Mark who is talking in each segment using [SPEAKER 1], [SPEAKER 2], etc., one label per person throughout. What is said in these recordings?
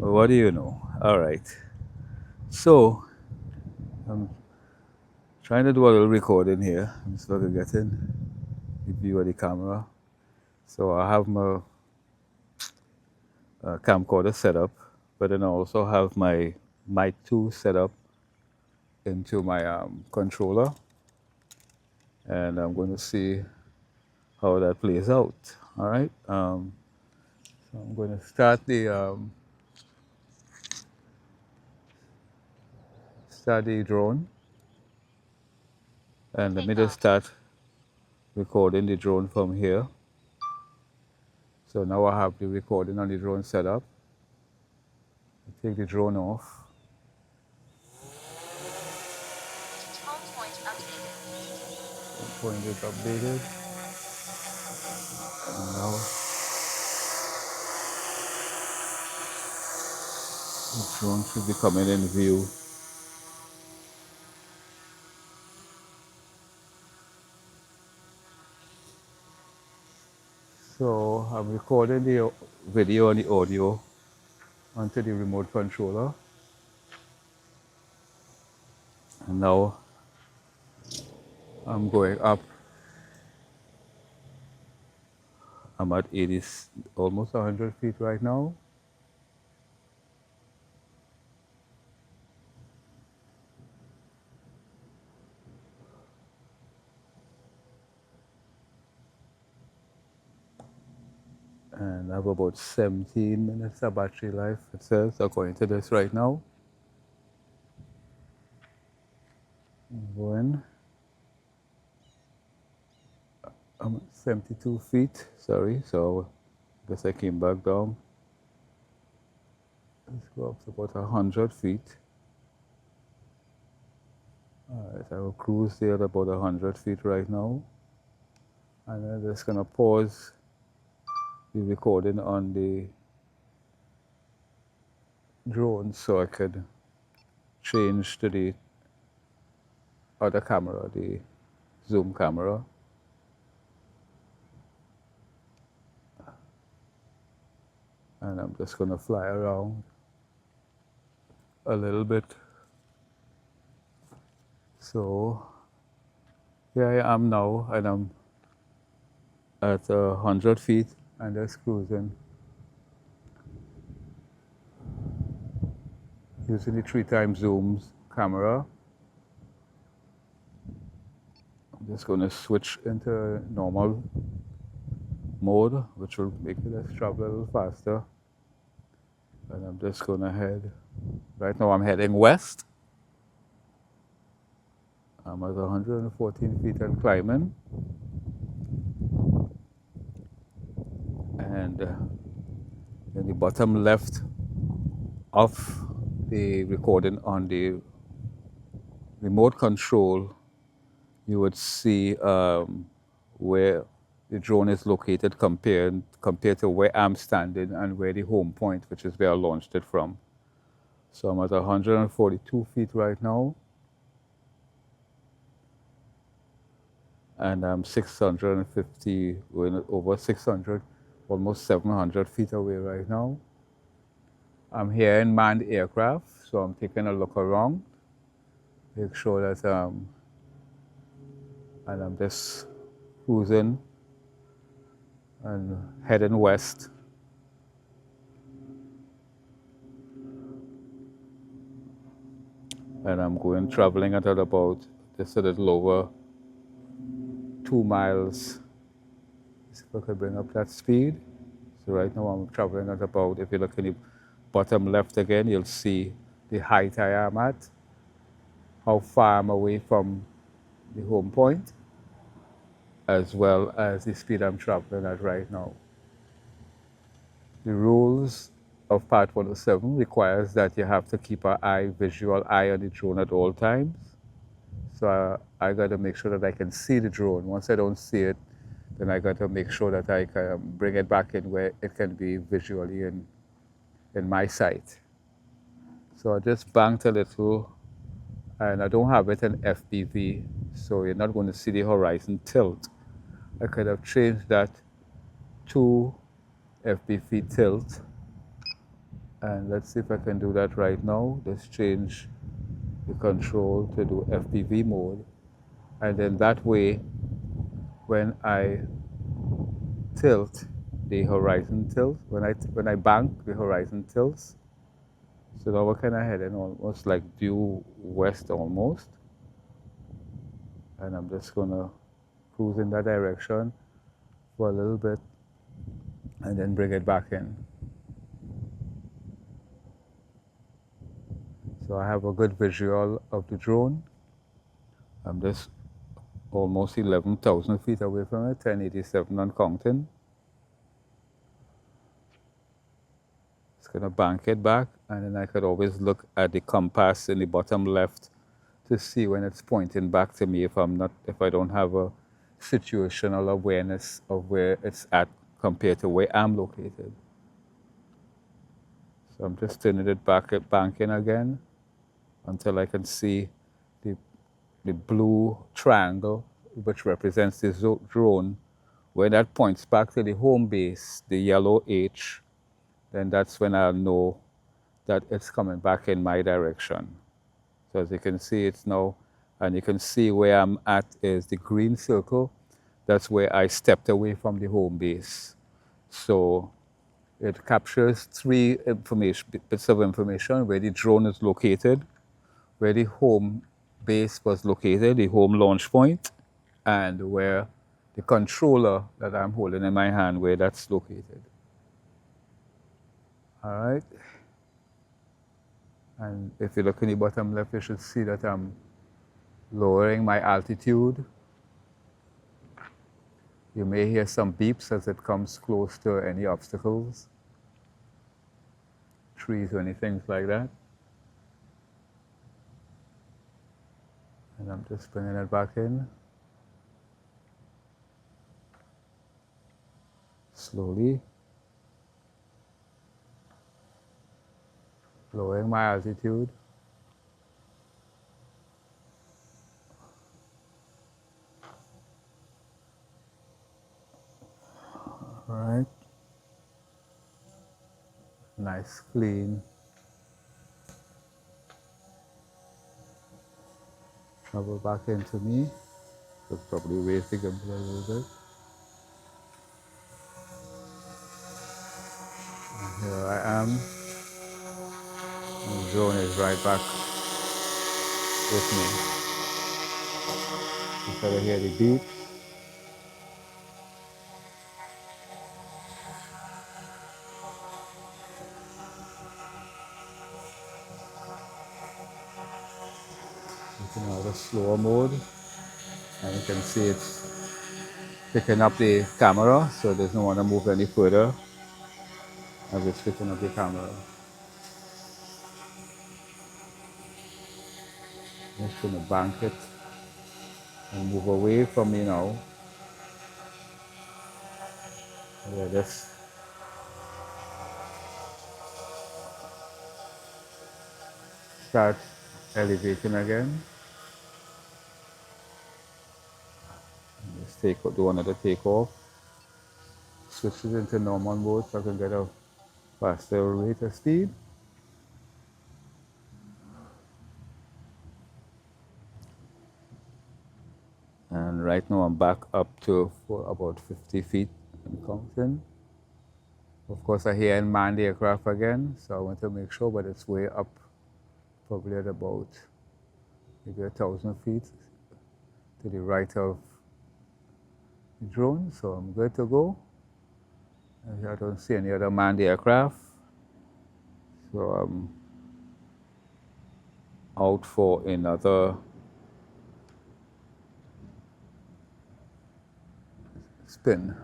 [SPEAKER 1] What do you know? All right. So I'm trying to do a little recording here. I'm just looking at the view of the camera. So I have my camcorder set up, but then I also have my mic 2 set up into my controller, and I'm going to see how that plays out. All right. So I'm going to start the drone, and let me just start recording the drone from here. So now I have the recording on the drone set up. Take the drone off. Home point is updated. And now the drone should be coming in view. So I'm recording the video and the audio onto the remote controller. And now I'm going up. I'm at 80, almost 100 feet right now. And I have about 17 minutes of battery life, it says, according to this right now. I'm going. I'm at 72 feet, sorry, so I guess I came back down. Let's go up to about 100 feet. All right, I will cruise there at about 100 feet right now. And I'm just gonna pause the recording on the drone so I could change to the other camera, the zoom camera. And I'm just gonna fly around a little bit. So here I am now, and I'm at 100 feet and just cruising. Using the 3x zooms camera. I'm just gonna switch into normal mode, which will make us travel a little faster. And I'm just gonna head, right now I'm heading west. I'm at 114 feet and climbing. And in the bottom left of the recording on the remote control, you would see where the drone is located compared to where I'm standing and where the home point, which is where I launched it from. So I'm at 142 feet right now. And I'm 650, over 600, almost 700 feet away right now. I'm here in manned aircraft, so I'm taking a look around, make sure that, and I'm just cruising and heading west. And I'm traveling at about just a little over 2 miles. See if I could bring up that speed. So right now I'm traveling at about, if you look in the bottom left again, you'll see the height I am at, how far I'm away from the home point, as well as the speed I'm traveling at right now. The rules of Part 107 requires that you have to keep an visual eye on the drone at all times. So I got to make sure that I can see the drone. Once I don't see it, then I got to make sure that I can bring it back in where it can be visually in my sight. So I just banked a little, and I don't have it in FPV, so you're not going to see the horizon tilt. I could have changed that to FPV tilt, And let's see if I can do that right now. Let's change the control to do FPV mode. And then that way, when I tilt, the horizon tilts. When I bank, the horizon tilts. So now we're kind of heading almost like due west almost. And I'm just gonna cruise in that direction for a little bit and then bring it back in. So I have a good visual of the drone. I'm just almost 11,000 feet away from it, 1087 and counting. Just gonna bank it back, and then I could always look at the compass in the bottom left to see when it's pointing back to me if I don't have a situational awareness of where it's at compared to where I'm located. So I'm just turning it back at banking again until I can see the blue triangle, which represents the drone. When that points back to the home base, the yellow H, then that's when I'll know that it's coming back in my direction. So as you can see, it's now, and you can see where I'm at is the green circle. That's where I stepped away from the home base. So it captures three bits of information: where the drone is located, where the home base was located, the home launch point, and where the controller that I'm holding in my hand, where that's located. All right. And if you look in the bottom left, you should see that I'm lowering my altitude. You may hear some beeps as it comes close to any obstacles, trees or anything like that. And I'm just bringing it back in. Slowly. Lowering my altitude. All right. Nice, clean. Travel back into me. Could probably raise the gimbal a little bit. And here I am. And the drone is right back with me. You can hear the beep. Looking at the slower mode, and you can see it's picking up the camera, so it doesn't want to move any further as it's picking up the camera. Just gonna bank it and move away from me now. Yeah, just start elevating again. Just do another takeoff. Switch it into normal mode so I can get a faster rate of speed. And right now I'm back up to for about 50 feet and counting. Of course, I hear unmanned aircraft again, so I want to make sure, but it's way up, probably at about maybe 1,000 feet to the right of the drone, so I'm good to go. And I don't see any other manned aircraft, so I'm out for another spin.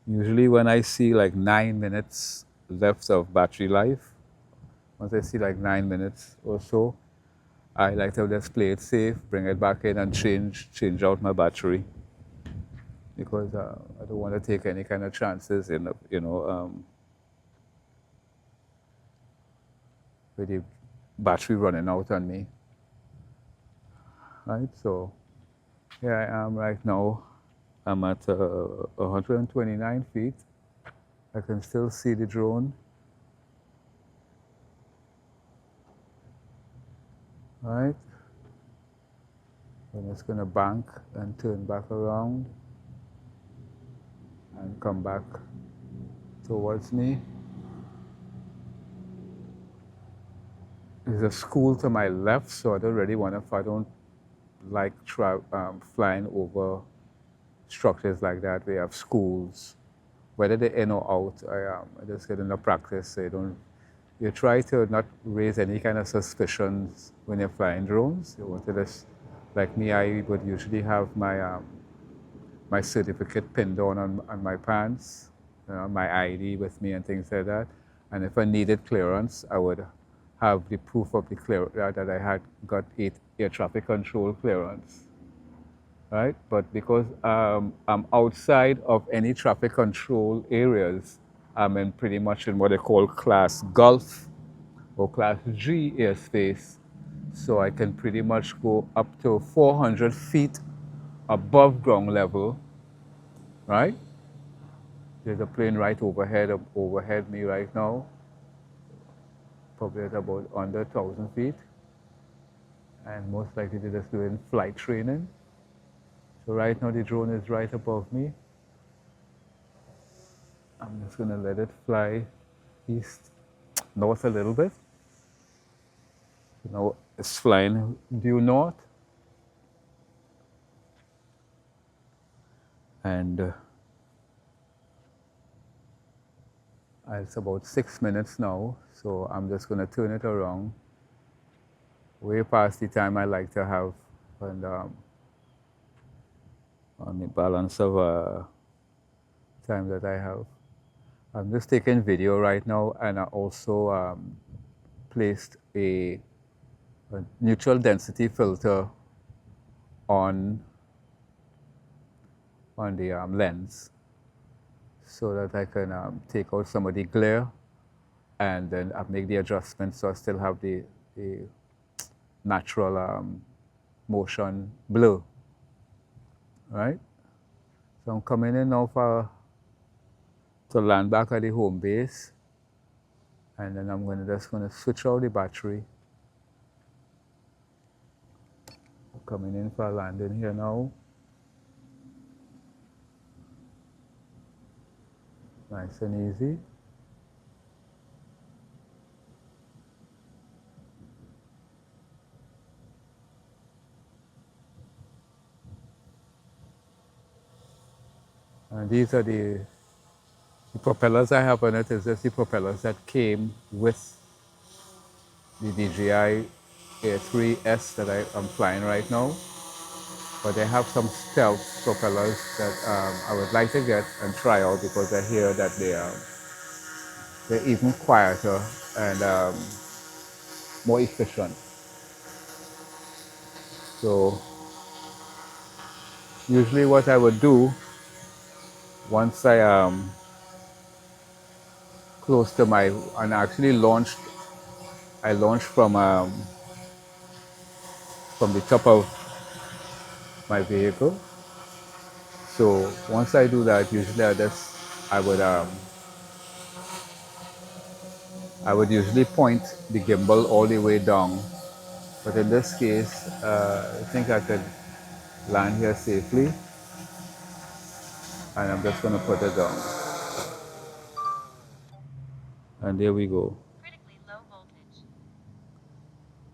[SPEAKER 1] Usually when I see like 9 minutes left of battery life, once I see like 9 minutes or so, I like to just play it safe, bring it back in and change out my battery. Because I don't want to take any kind of chances in, with the battery running out on me. Right, so here I am right now. I'm at 129 feet, I can still see the drone. Right? And it's going to bank and turn back around and come back towards me. There's a school to my left, so I don't really want to, if I don't like flying over structures like that. We have schools, whether they're in or out. I just get enough practice. So you try to not raise any kind of suspicions when you're flying drones. You want to just, like me, I would usually have my certificate pinned on my pants, my ID with me and things like that. And if I needed clearance, I would have the proof of the that I had got air traffic control clearance, right? But because I'm outside of any traffic control areas, I'm in pretty much in what they call Class Gulf or Class G airspace. So I can pretty much go up to 400 feet above ground level, right? There's a plane right overhead me right now, probably at about under 1,000 feet. And most likely they're just doing flight training. So right now the drone is right above me. I'm just gonna let it fly north a little bit. So now it's flying due north. And it's about 6 minutes now, so I'm just gonna turn it around way past the time I like to have and on the balance of time that I have. I'm just taking video right now, and I also placed a neutral density filter on the lens so that I can take out some of the glare and then I make the adjustments so I still have the natural motion blur, right? So I'm coming in now to land back at the home base, and then I'm just gonna switch out the battery. I'm coming in for a landing here now. Nice and easy. And these are the propellers I have on it. Is just the propellers that came with the DJI Air 3S that I'm flying right now. But they have some stealth propellers that I would like to get and try out because I hear that they're even quieter and more efficient. So usually what I would do once I close to and I actually launched from the top of my vehicle. So once I do that, usually I would usually point the gimbal all the way down. But in this case, I think I could land here safely, and I'm just going to put it down. And there we go. Critically low voltage.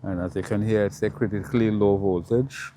[SPEAKER 1] And as you can hear, it's a critically low voltage.